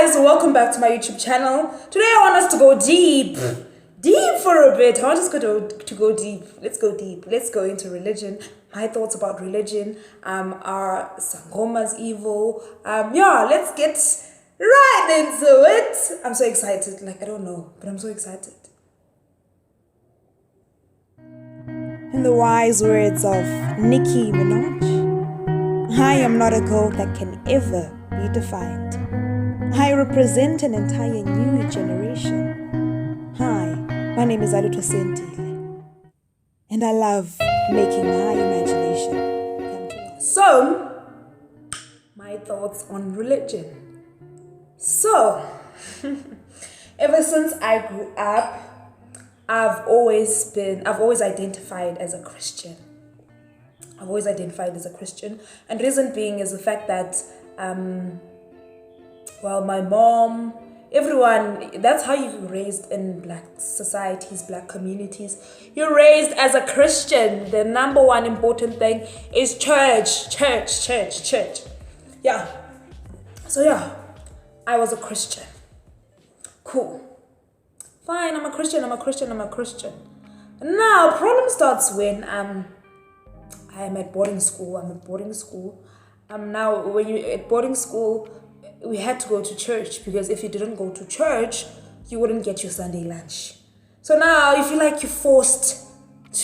guys, welcome back to my YouTube channel. Today I want us to go deep for a bit. I want us to go deep. Let's go deep. Let's go into religion. My thoughts about religion. Are sangomas evil? Let's get right into it. I'm so excited. I don't know, but I'm so excited. In the wise words of Nicki Minaj, I am not a girl that can ever be defined. I represent an entire new generation. Hi, my name is Aluto Sentile, and I love making my imagination come to life. So, my thoughts on religion. So, ever since I grew up, I've always identified as a Christian. I've always identified as a Christian, and reason being is the fact that my mom, everyone, that's how you're raised in black societies, black communities. You're raised as a Christian. The number one important thing is church. Yeah. So yeah, I was a Christian. Cool. Fine, I'm a Christian. Now, problem starts when I am at boarding school. Now, when you're at boarding school, we had to go to church, because if you didn't go to church, you wouldn't get your Sunday lunch. So now you feel like you're forced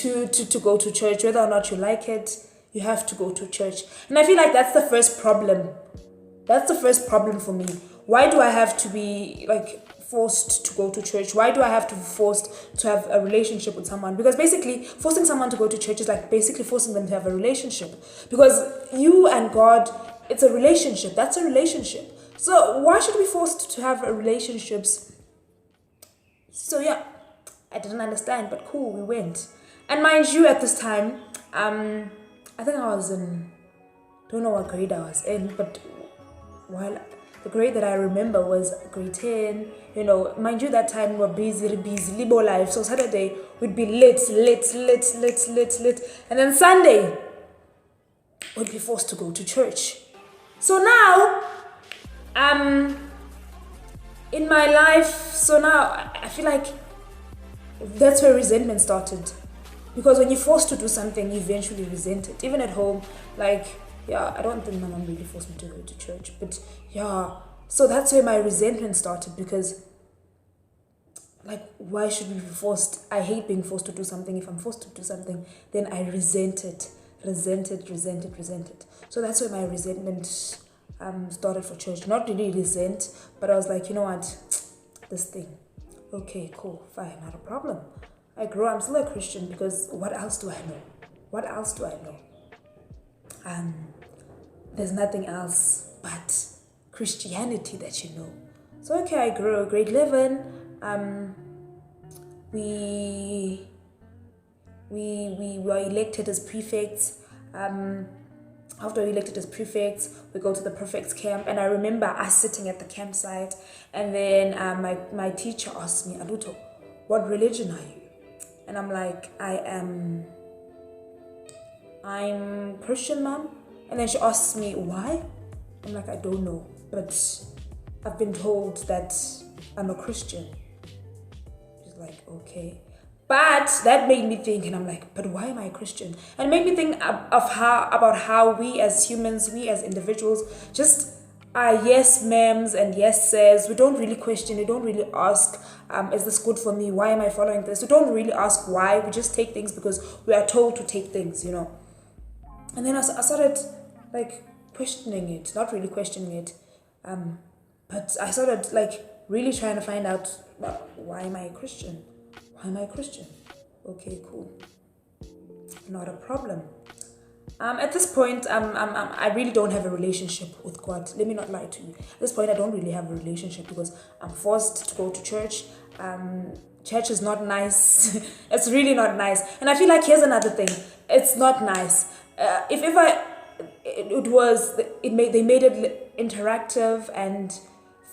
to go to church, whether or not you like it. You have to go to church, and I feel like that's the first problem. That's the first problem for me. Why do I have to be forced to go to church? Why do I have to be forced to have a relationship with someone? Because basically, forcing someone to go to church is like basically forcing them to have a relationship. Because you and God, it's a relationship. That's a relationship. So why should we be forced to have relationships? So yeah, I didn't understand, but cool, we went. And mind you, at this time, I think I was don't know what grade I was in, but the grade that I remember was grade 10. Mind you, that time we were busy, Libo life. So Saturday we'd be lit. And then Sunday, we'd be forced to go to church. So now, in my life, so now I feel like that's where resentment started. Because when you're forced to do something, you eventually resent it. Even at home, I don't think my mom really forced me to go to church, but yeah. So that's where my resentment started, because why should we be forced? I hate being forced to do something. If I'm forced to do something, then I resent it. So that's where my resentment started for church. Not really resent, but I was like, you know what, this thing. Okay, cool, fine, not a problem. I grew up, I'm still a Christian, because what else do I know? There's nothing else but Christianity that you know. So okay, I grew. Grade 11, we were elected as prefects. After we elected as prefects, we go to the prefects camp, and I remember us sitting at the campsite, and then my teacher asked me, Aluto, what religion are you? And I'm like, I'm Christian, ma'am. And then she asks me, why? I'm like, I don't know, but I've been told that I'm a Christian. She's like, okay. But that made me think, and I'm like, but why am I a Christian? And it made me think about how we as humans, we as individuals, just are yes ma'ams and yes sirs. We don't really question, we don't really ask, is this good for me? Why am I following this? We don't really ask why. We just take things because we are told to take things, And then I started questioning it, not really questioning it, but I started really trying to find out, why am I a Christian? Why am I a Christian? Okay, cool. Not a problem. At this point, I really don't have a relationship with God. Let me not lie to you. At this point, I don't really have a relationship, because I'm forced to go to church. Church is not nice. It's really not nice. And I feel like here's another thing. It's not nice. They made it interactive and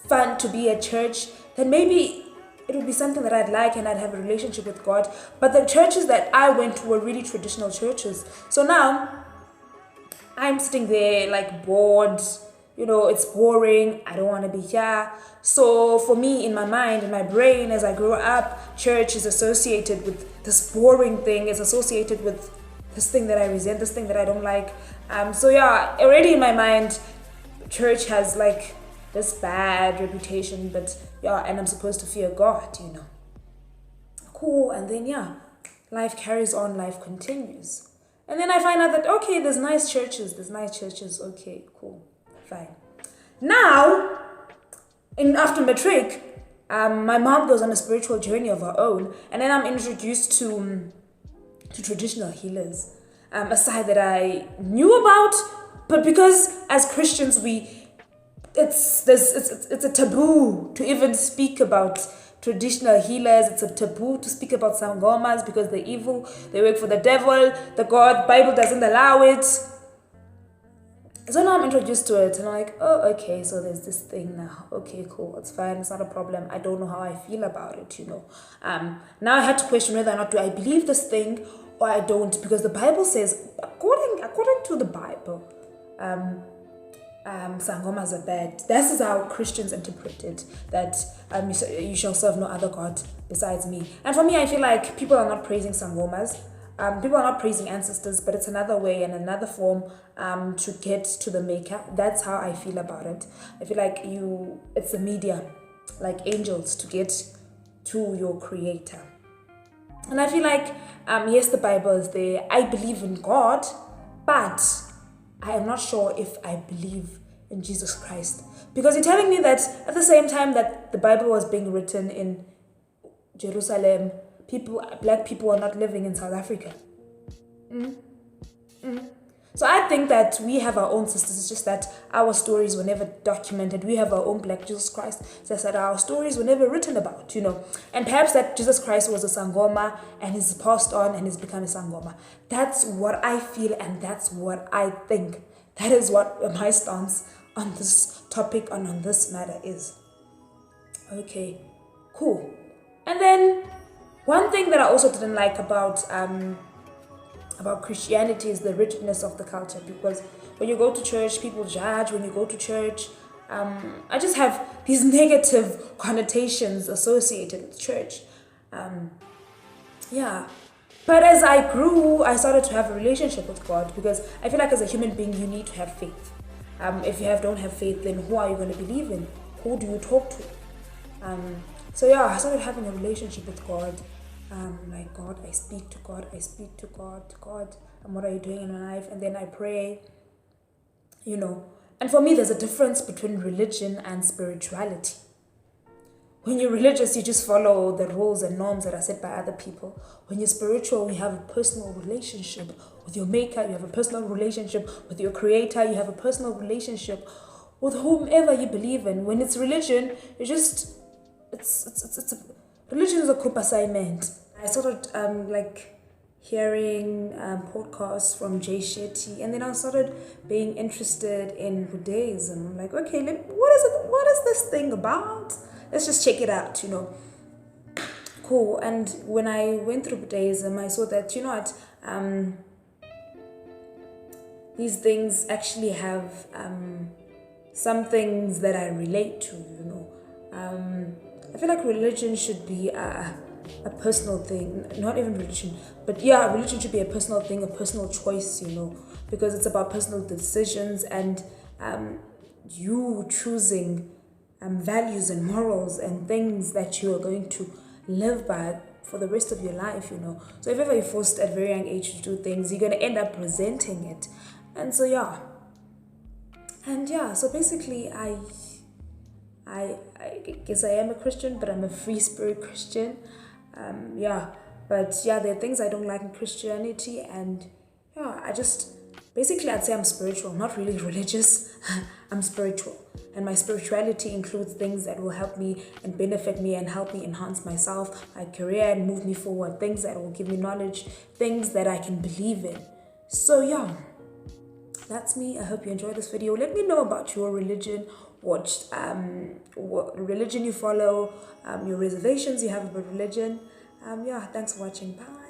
fun to be at church, then maybe it would be something that I'd like, and I'd have a relationship with God. But the churches that I went to were really traditional churches. So now I'm sitting there bored, it's boring. I don't want to be here. So for me, in my mind, in my brain, as I grow up, church is associated with this boring thing. It's associated with this thing that I resent, this thing that I don't like. So yeah, already in my mind, church has like this bad reputation, but yeah, and I'm supposed to fear God, Cool, and then yeah, life carries on, life continues. And then I find out that, okay, there's nice churches, okay, cool, fine. Now, after matric, my mom goes on a spiritual journey of her own, and then I'm introduced to traditional healers, a side that I knew about, but because as Christians it's a taboo to even speak about traditional healers. It's a taboo to speak about sangomas because they're evil, they work for the devil, the Bible doesn't allow it. So now I'm introduced to it and I'm like, oh, okay, so there's this thing now. Okay, cool, it's fine, it's not a problem. I don't know how I feel about it, Now I had to question whether or not do I believe this thing or I don't, because the Bible says, according to the Bible, sangomas are bad. This is how Christians interpret it, that you shall serve no other God besides me. And for me, I feel like people are not praising sangomas. People are not praising ancestors, but it's another way and another form to get to the maker. That's how I feel about it. I feel like it's a media, like angels, to get to your creator. And I feel like, yes, the Bible is there. I believe in God, but I am not sure if I believe in Jesus Christ. Because you're telling me that at the same time that the Bible was being written in Jerusalem, black people are not living in South Africa. So I think that we have our own sisters. It's just that our stories were never documented. We have our own Black Jesus Christ. It's just that our stories were never written about, And perhaps that Jesus Christ was a sangoma and he's passed on and he's become a sangoma. That's what I feel and that's what I think. That is what my stance on this topic and on this matter is. Okay, cool. And then one thing that I also didn't like about Christianity is the rigidness of the culture, because when you go to church, people judge. When you go to church, I just have these negative connotations associated with church. But as I grew, I started to have a relationship with God, because I feel like as a human being, you need to have faith. If you don't have faith, then who are you going to believe in? Who do you talk to? I started having a relationship with God. Like, God, I speak to God, God, and what are you doing in my life? And then I pray, And for me, there's a difference between religion and spirituality. When you're religious, you just follow the rules and norms that are set by other people. When you're spiritual, you have a personal relationship with your maker, you have a personal relationship with your creator, you have a personal relationship with whomever you believe in. When it's religion, religion is a group assignment. I started hearing podcasts from Jay Shetty, and then I started being interested in Buddhism. I'm like, okay, what is this thing about? Let's just check it out, Cool. And when I went through Buddhism, I saw that, these things actually have some things that I relate to, I feel like religion should be a personal thing, not even religion, but religion should be a personal thing, a personal choice, because it's about personal decisions and you choosing values and morals and things that you are going to live by for the rest of your life, So if ever you're forced at a very young age to do things, you're going to end up resenting it. And so, so basically I guess I am a Christian, but I'm a free spirit Christian. But there are things I don't like in Christianity, and I'd say I'm spiritual, not really religious. I'm spiritual, and my spirituality includes things that will help me and benefit me and help me enhance myself, my career, and move me forward, things that will give me knowledge, things that I can believe in. So that's me. I hope you enjoyed this video. Let me know about your religion, what religion you follow, your reservations you have about religion. Thanks for watching. Bye.